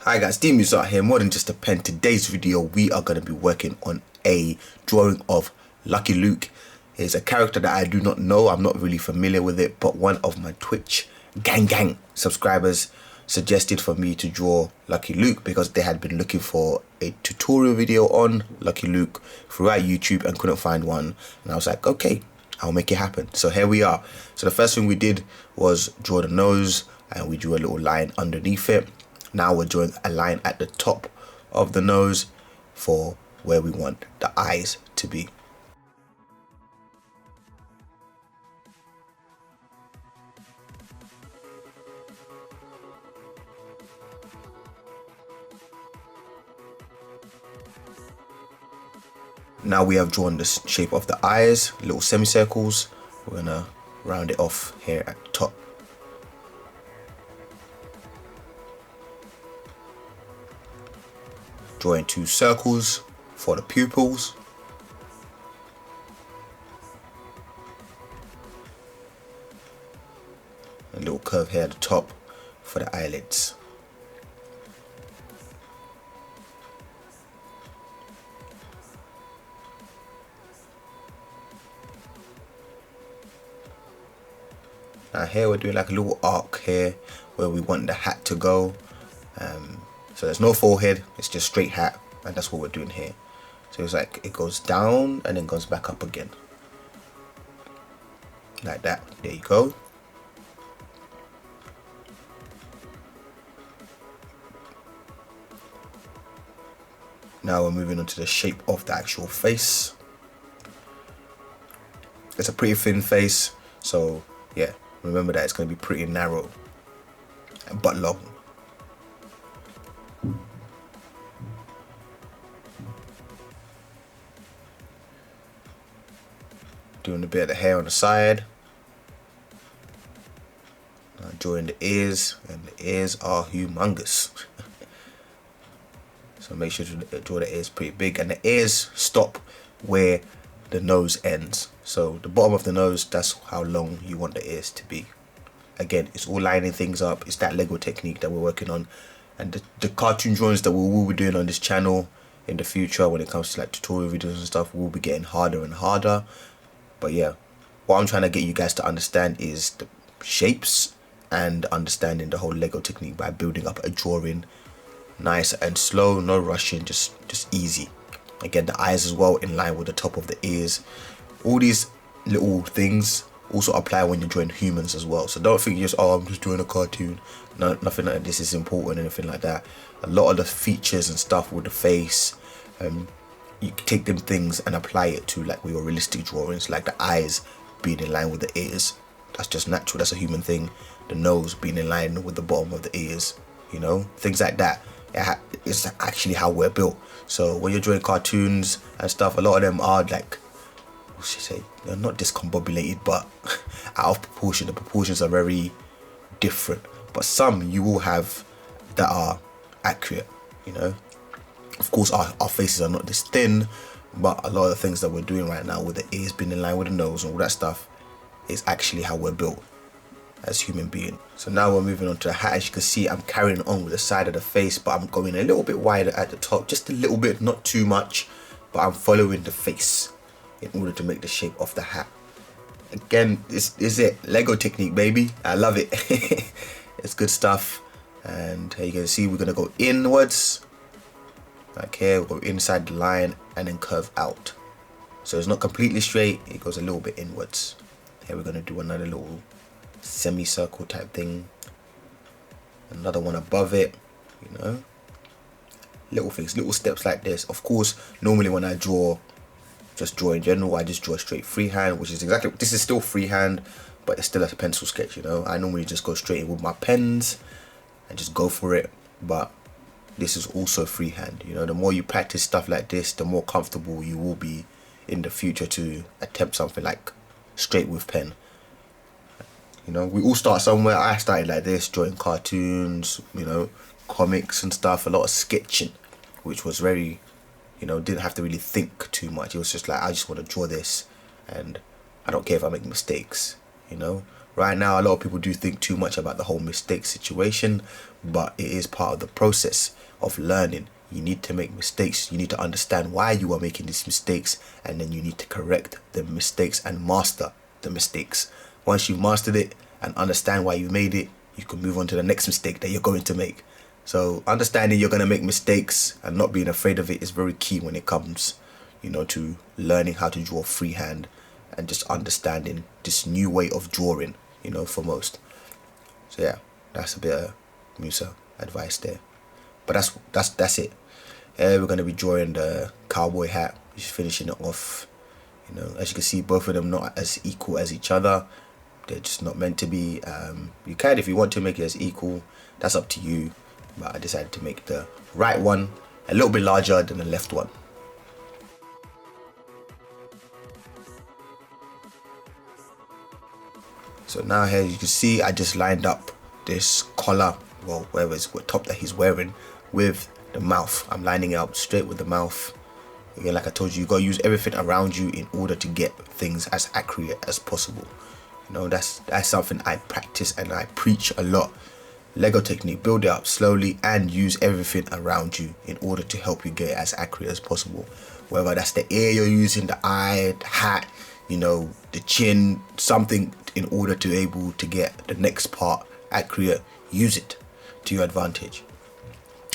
Hi guys, DeMoose out here, more than just a pen. Today's video we are going to be working on a drawing of Lucky Luke. He's a character that I do not know, I'm not really familiar with it, but one of my Twitch gang subscribers suggested for me to draw Lucky Luke because they had been looking for a tutorial video on Lucky Luke throughout YouTube and couldn't find one, and I was like, okay, I'll make it happen. So here we are. So the first thing we did was draw the nose, and we drew a little line underneath it. Now we're drawing a line at the top of the nose for where we want the eyes to be. Now we have drawn the shape of the eyes, little semicircles. We're gonna round it off here at the top. Drawing two circles for the pupils. A little curve here at the top for the eyelids. Now here we're doing like a little arc here where we want the hat to go. So there's no forehead, it's just straight hat, and that's what we're doing here. So it's like it goes down and then goes back up again. Like that, there you go. Now we're moving on to the shape of the actual face. It's a pretty thin face, so yeah, remember that it's going to be pretty narrow but long. Doing a bit of the hair on the side. Drawing the ears, and the ears are humongous. So make sure to draw the ears pretty big, and the ears stop where the nose ends. So the bottom of the nose, that's how long you want the ears to be. Again, it's all lining things up. It's that Lego technique that we're working on, and the cartoon drawings that we will be doing on this channel in the future when it comes to like tutorial videos and stuff will be getting harder and harder. But yeah, what I'm trying to get you guys to understand is the shapes and understanding the whole Lego technique by building up a drawing nice and slow, no rushing, just easy. Again, the eyes as well in line with the top of the ears. All these little things also apply when you're drawing humans as well. So don't think just, oh, I'm just drawing a cartoon. No, nothing like this is important, anything like that. A lot of the features and stuff with the face, you take them things and apply it to like your realistic drawings, like the eyes being in line with the ears. That's just natural, that's a human thing. The nose being in line with the bottom of the ears, you know, things like that. It's actually how we're built. So when you're drawing cartoons and stuff, a lot of them are like, what should I say, they're not discombobulated, but out of proportion. The proportions are very different, but some you will have that are accurate, you know. Of course our faces are not this thin, but a lot of the things that we're doing right now with the ears being in line with the nose and all that stuff is actually how we're built as human beings. So now we're moving on to the hat. As you can see, I'm carrying on with the side of the face, but I'm going a little bit wider at the top, just a little bit, not too much, but I'm following the face in order to make the shape of the hat. Again, this is it, Lego technique, baby. I love it. It's good stuff. And here you can see we're gonna go inwards. Like here, we'll go inside the line and then curve out. So it's not completely straight, it goes a little bit inwards. Here we're gonna do another little semicircle type thing. Another one above it, you know. Little things, little steps like this. Of course, normally when I just draw in general, I just draw straight freehand, which is exactly, this is still freehand, but it's still a pencil sketch, you know. I normally just go straight in with my pens and just go for it, but this is also freehand, you know. The more you practice stuff like this, the more comfortable you will be in the future to attempt something like straight with pen. You know, we all start somewhere. I started like this, drawing cartoons, you know, comics and stuff, a lot of sketching, which was very, you know, didn't have to really think too much. It was just like, I just want to draw this and I don't care if I make mistakes, you know. Right now, a lot of people do think too much about the whole mistake situation, but it is part of the process of learning. You need to make mistakes. You need to understand why you are making these mistakes, and then you need to correct the mistakes and master the mistakes. Once you've mastered it and understand why you made it, you can move on to the next mistake that you're going to make. So understanding you're going to make mistakes and not being afraid of it is very key when it comes, to learning how to draw freehand and just understanding this new way of drawing, for most. So yeah, that's a bit of Musa advice there. But that's it. We're going to be drawing the cowboy hat, just finishing it off. As you can see, both of them not as equal as each other. They're just not meant to be. You can, if you want to make it as equal, that's up to you. But I decided to make the right one a little bit larger than the left one. So now here you can see I just lined up this collar, well, whatever it's what top that he's wearing, with the mouth. I'm lining it up straight with the mouth. Again, like I told you, you gotta use everything around you in order to get things as accurate as possible. That's something I practice and I preach a lot. Lego technique, build it up slowly and use everything around you in order to help you get it as accurate as possible. Whether that's the ear you're using, the eye, the hat, the chin, something in order to able to get the next part accurate, use it to your advantage.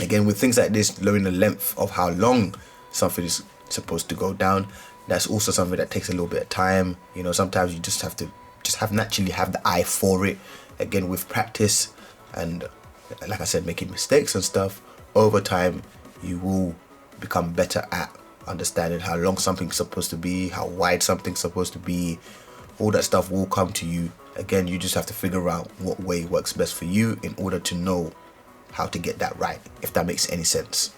Again, with things like this, lowering the length of how long something is supposed to go down, that's also something that takes a little bit of time. Sometimes you just have to naturally have the eye for it. Again, with practice and, like I said, making mistakes and stuff, over time you will become better at understanding how long something's supposed to be, how wide something's supposed to be. All that stuff will come to you. Again, you just have to figure out what way works best for you in order to know how to get that right, if that makes any sense.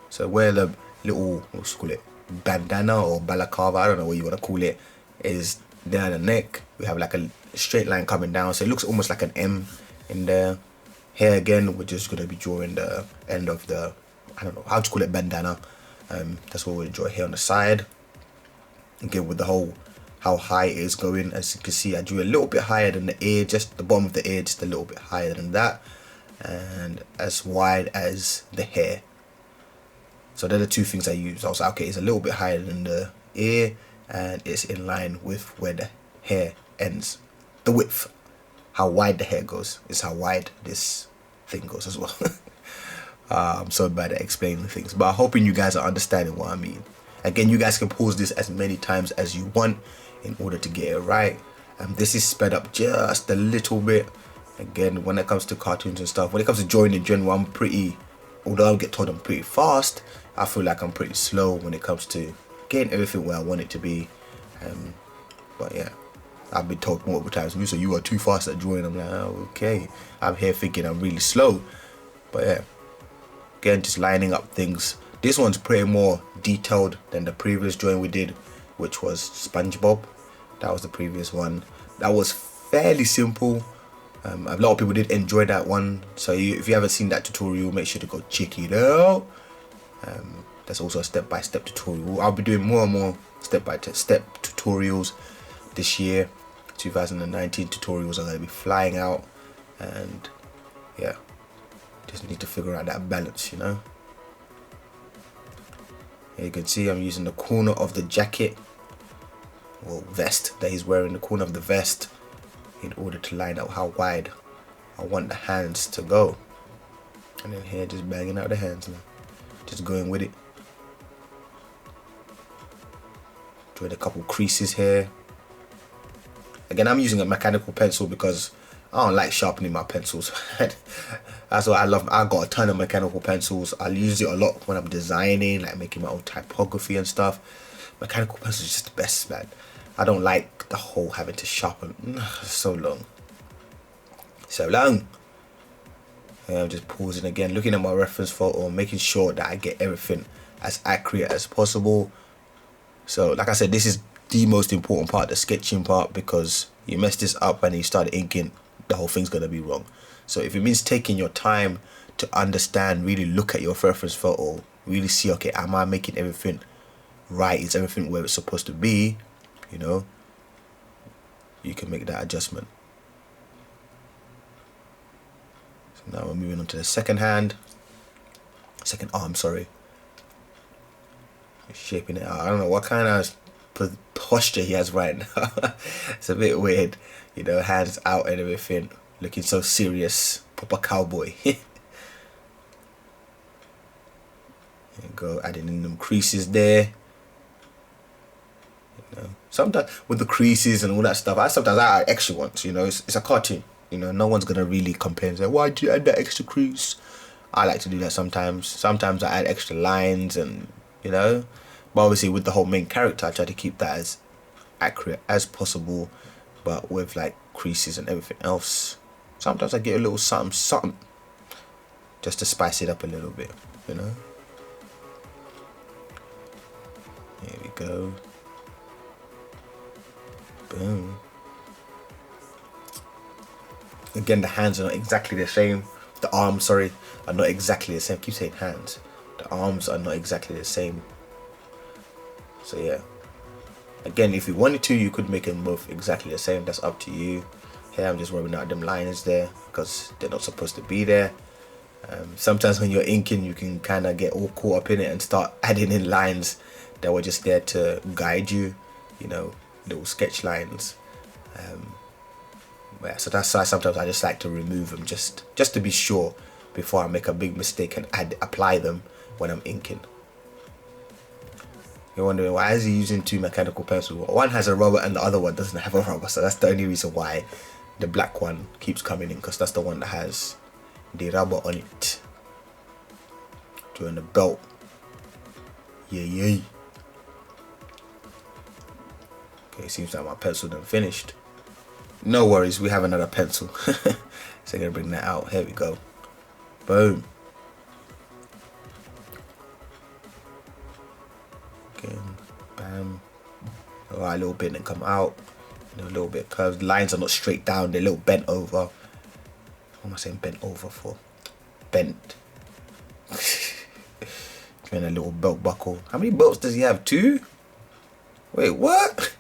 So where the little, let's call it bandana or balaclava, I don't know what you want to call it, is there on the neck. We have like a straight line coming down, so it looks almost like an M in there. Here again, we're just going to be drawing the end of the, I don't know how to call it, bandana. That's what we'll draw here on the side. Again, with the whole how high it is going, as you can see, I drew a little bit higher than the ear, just the bottom of the ear, just a little bit higher than that, and as wide as the hair. So they're the two things I used. I was like, okay, it's a little bit higher than the ear and it's in line with where the hair ends. The width, how wide the hair goes, is how wide this thing goes as well. I'm so bad at explaining things, but I'm hoping you guys are understanding what I mean. Again, you guys can pause this as many times as you want in order to get it right. This is sped up just a little bit. Again, when it comes to cartoons and stuff, when it comes to drawing in general, I'm pretty, although I get told I'm pretty fast, I feel like I'm pretty slow when it comes to getting everything where I want it to be. But yeah, I've been told multiple times, Musa, you are too fast at drawing. I'm like, oh, okay. I'm here thinking I'm really slow. But yeah, again, just lining up things. This one's pretty more detailed than the previous drawing we did, which was SpongeBob. That was the previous one. That was fairly simple. A lot of people did enjoy that one. So if you haven't seen that tutorial, make sure to go check it out. That's also a step-by-step tutorial. I'll be doing more and more step-by-step tutorials this year. 2019 tutorials are going to be flying out, and yeah, just need to figure out that balance, Here you can see I'm using the corner of the jacket or vest that he's wearing, the corner of the vest, in order to line up how wide I want the hands to go. And then here, just banging out the hands now, just going with it. Drawing a couple creases here. Again, I'm using a mechanical pencil because I don't like sharpening my pencils. That's what I love. I got a ton of mechanical pencils. I use it a lot when I'm designing, like making my own typography and stuff. Mechanical pencils is just the best, man. I don't like the whole having to sharpen. So long. And I'm just pausing again, looking at my reference photo, making sure that I get everything as accurate as possible. So like I said, this is the most important part, the sketching part, because you mess this up and you start inking, the whole thing's gonna be wrong. So if it means taking your time to understand, really look at your reference photo, really see, okay, am I making everything right? Is everything where it's supposed to be? you can make that adjustment. So now we're moving on to the second arm, sorry. Shaping it out. I don't know what kind of posture he has right now. It's a bit weird, you know, hands out and everything, looking so serious, proper cowboy. There you go, adding in them creases there. You know, sometimes with the creases and all that stuff, sometimes I add extra ones. You know, it's a cartoon. You know, no one's gonna really complain and say, why do you add that extra crease? I like to do that sometimes. Sometimes I add extra lines, and you know, but obviously with the whole main character, I try to keep that as accurate as possible. But with like creases and everything else, sometimes I get a little something just to spice it up a little bit. You know. Here we go. Boom. Again, the hands are not exactly the same. The arms, sorry, are not exactly the same. I keep saying hands. The arms are not exactly the same. So yeah. Again, if you wanted to, you could make them both exactly the same. That's up to you. Here, I'm just rubbing out them lines there because they're not supposed to be there. Sometimes when you're inking, you can kind of get all caught up in it and start adding in lines that were just there to guide you. You know, little sketch lines. Yeah, so that's why sometimes I just like to remove them just to be sure before I make a big mistake and apply them when I'm inking. You're wondering, why is he using two mechanical pencils? One has a rubber and the other one doesn't have a rubber, so that's the only reason why the black one keeps coming in, because that's the one that has the rubber on it. Doing the belt. Yeah. Okay, seems like my pencil done finished. No worries, we have another pencil. So I'm gonna bring that out. Here we go. Boom. Okay, bam. Alright, a little bit and come out. A little bit curved. Lines are not straight down, they're a little bent over. What am I saying bent over for? Bent. And a little belt buckle. How many belts does he have? 2? Wait, what?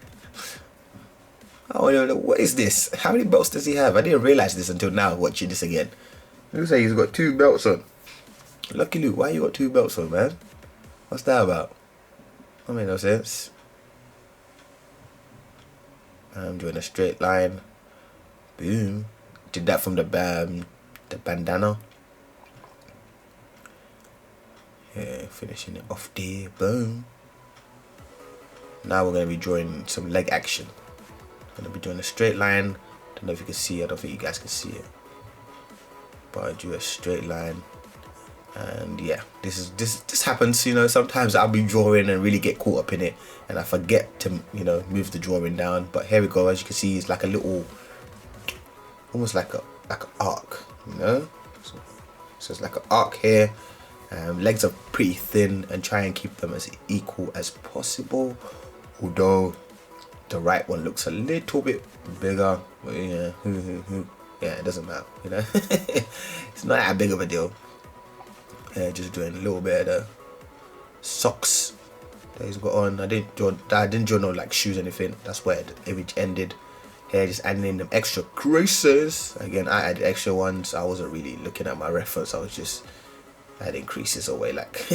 Oh, what is this? How many belts does he have? I didn't realize this until now watching this again. Looks like he's got 2 belts on. Lucky Luke, why you got 2 belts on, man? What's that about? That made no sense. I'm doing a straight line. Boom. Did that from the bandana. Yeah, finishing it off there. Boom. Now we're going to be drawing some leg action. Gonna be doing a straight line. Don't know if you can see it. I don't think you guys can see it, but I drew a straight line. And yeah, this happens, you know. Sometimes I'll be drawing and really get caught up in it and I forget to, you know, move the drawing down. But here we go. As you can see, it's like a little, almost like an arc, you know. So it's like an arc here. Legs are pretty thin, and try and keep them as equal as possible, although the right one looks a little bit bigger, but yeah, yeah, it doesn't matter, you know. It's not that big of a deal. Yeah, just doing a little bit of the socks that he's got on. I didn't draw no like shoes or anything. That's where the image ended. Here, just adding in them extra creases. Again, I added extra ones. I wasn't really looking at my reference. I was just adding creases away, like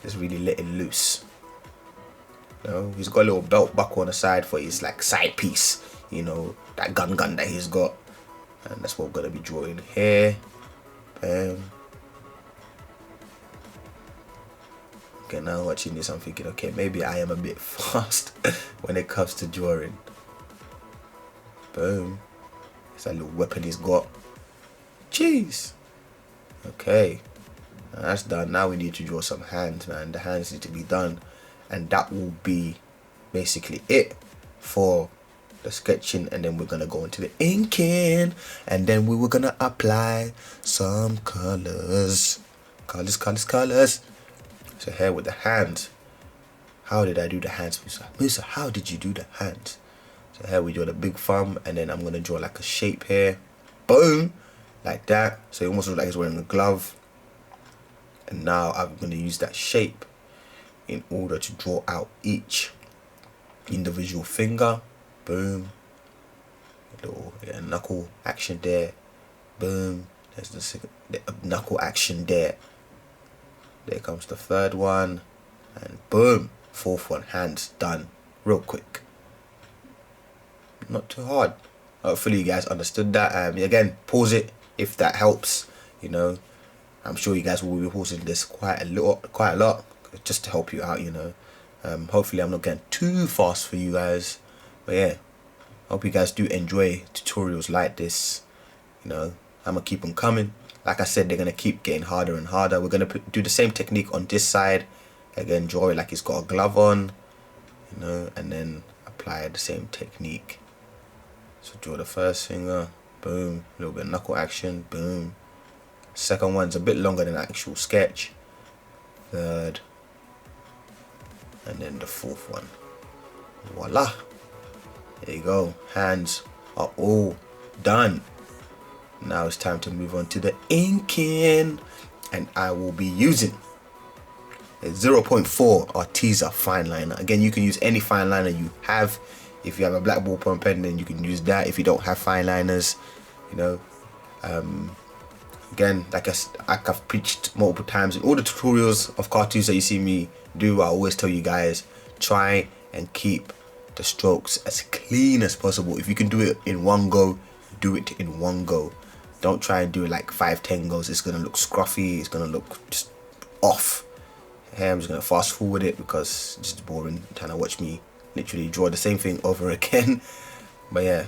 just really letting loose. You know, he's got a little belt buckle on the side for his like side piece, you know, that gun that he's got, and that's what we're gonna be drawing here. Okay, now watching this, I'm thinking, okay, maybe I am a bit fast when it comes to drawing. Boom. It's that little weapon he's got. Jeez. Okay, now that's done. Now we need to draw some hands, man. The hands need to be done. And that will be basically it for the sketching, and then we're gonna go into the inking, and then we were gonna apply some colors. So here with the hands, how did I do the hands, Musa? How did you do the hands? So here we draw the big thumb, and then I'm gonna draw like a shape here. Boom, like that. So it almost looks like he's wearing a glove. And now I'm gonna use that shape in order to draw out each individual finger. Boom, little knuckle action there. Boom. There's the knuckle action there. There comes the third one, and boom, fourth one. Hands done, real quick. Not too hard. Hopefully you guys understood that. Again, pause it if that helps. You know, I'm sure you guys will be pausing this quite a lot, just to help you out. You know, hopefully I'm not getting too fast for you guys. But yeah, hope you guys do enjoy tutorials like this. You know, I'm gonna keep them coming. Like I said, they're gonna keep getting harder and harder. We're gonna do the same technique on this side. Again, draw it like he's got a glove on. You know, and then apply the same technique. So draw the first finger, boom, a little bit of knuckle action, boom. Second one's a bit longer than the actual sketch. Third, and then the fourth one. Voila. There you go. Hands are all done. Now it's time to move on to the inking, and I will be using a 0.4 Arteza fine liner. Again, you can use any fine liner you have. If you have a black ballpoint pen, then you can use that. If you don't have fine liners, you know, again, like I've preached multiple times in all the tutorials of cartoons that you see me do, I always tell you guys, try and keep the strokes as clean as possible. If you can do it in one go, do it in one go. Don't try and do it like 5-10 goes. It's gonna look scruffy. It's gonna look just off. Here I'm just gonna fast forward it because it's just boring trying to watch me literally draw the same thing over again. But yeah,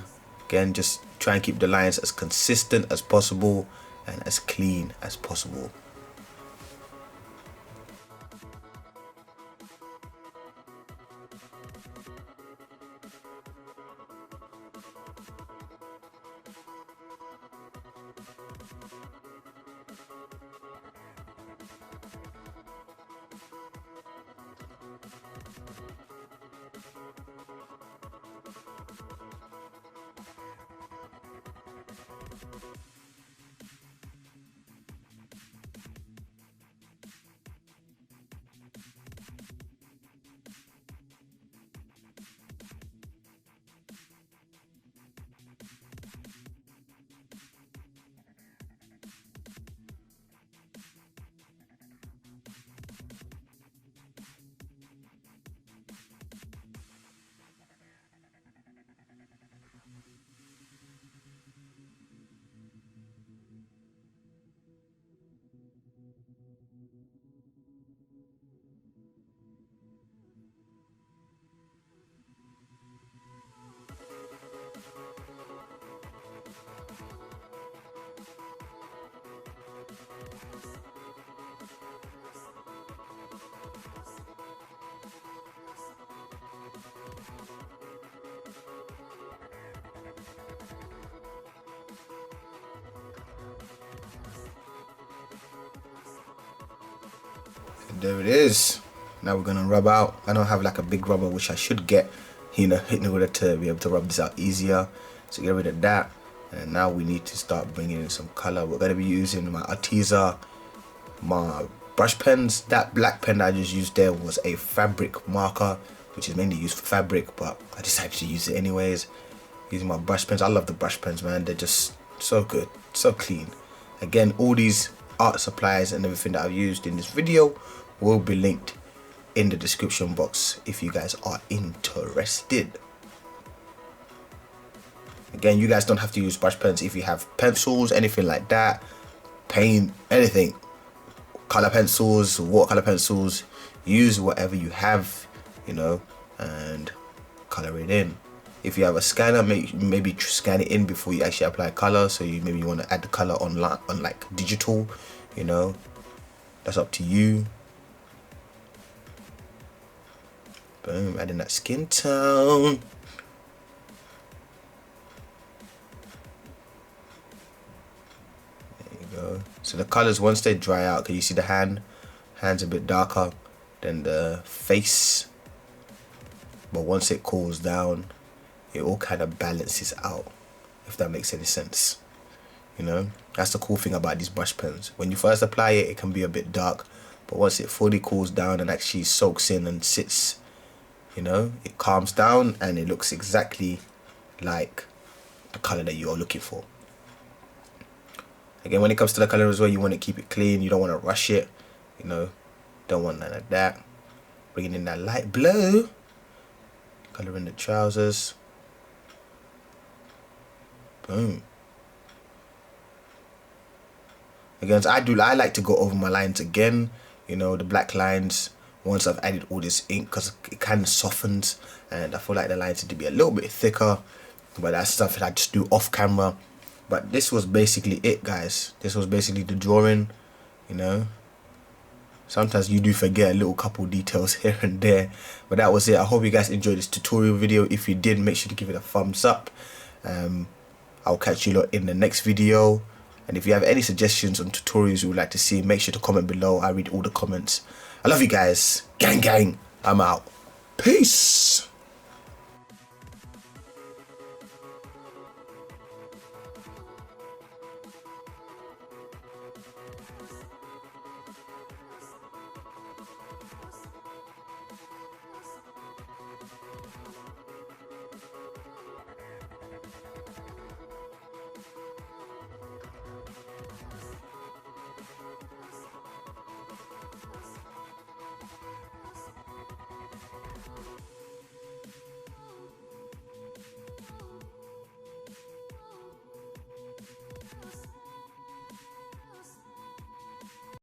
again, just try and keep the lines as consistent as possible and as clean as possible. There it is. Now we're gonna rub out. I don't have like a big rubber, which I should get, you know, in order to be able to rub this out easier. So get rid of that, and now we need to start bringing in some color. We're gonna be using my Arteza, my brush pens. That black pen that I just used there was a fabric marker, which is mainly used for fabric, but I decided to use it anyways. Using my brush pens. I love the brush pens, man. They're just so good, so clean. Again, all these art supplies and everything that I've used in this video will be linked in the description box if you guys are interested. Again, you guys don't have to use brush pens. If you have pencils, anything like that, paint, anything, color pencils, watercolor pencils, use whatever you have, you know, and color it in. If you have a scanner, maybe scan it in before you actually apply color. So maybe you want to add the color on like digital, you know, that's up to you. Boom, adding that skin tone. There you go. So the colors, once they dry out, can you see the hand's a bit darker than the face, but once it cools down, it all kind of balances out, if that makes any sense. You know, that's the cool thing about these brush pens. When you first apply it, it can be a bit dark, but once it fully cools down and actually soaks in and sits, you know, it calms down and it looks exactly like the color that you are looking for. Again, when it comes to the color as well, you want to keep it clean. You don't want to rush it, you know, don't want none of that. Bringing in that light blue, color in the trousers. Boom. Again, so I like to go over my lines again, you know, the black lines once I've added all this ink, because it kind of softens, and I feel like the lines need to be a little bit thicker, but that's stuff that I just do off camera. But this was basically it, guys. This was basically the drawing, you know. Sometimes you do forget a little couple details here and there, but that was it. I hope you guys enjoyed this tutorial video. If you did, make sure to give it a thumbs up. I'll catch you lot in the next video. And if you have any suggestions on tutorials you would like to see, make sure to comment below. I read all the comments. I love you guys. Gang gang. I'm out. Peace.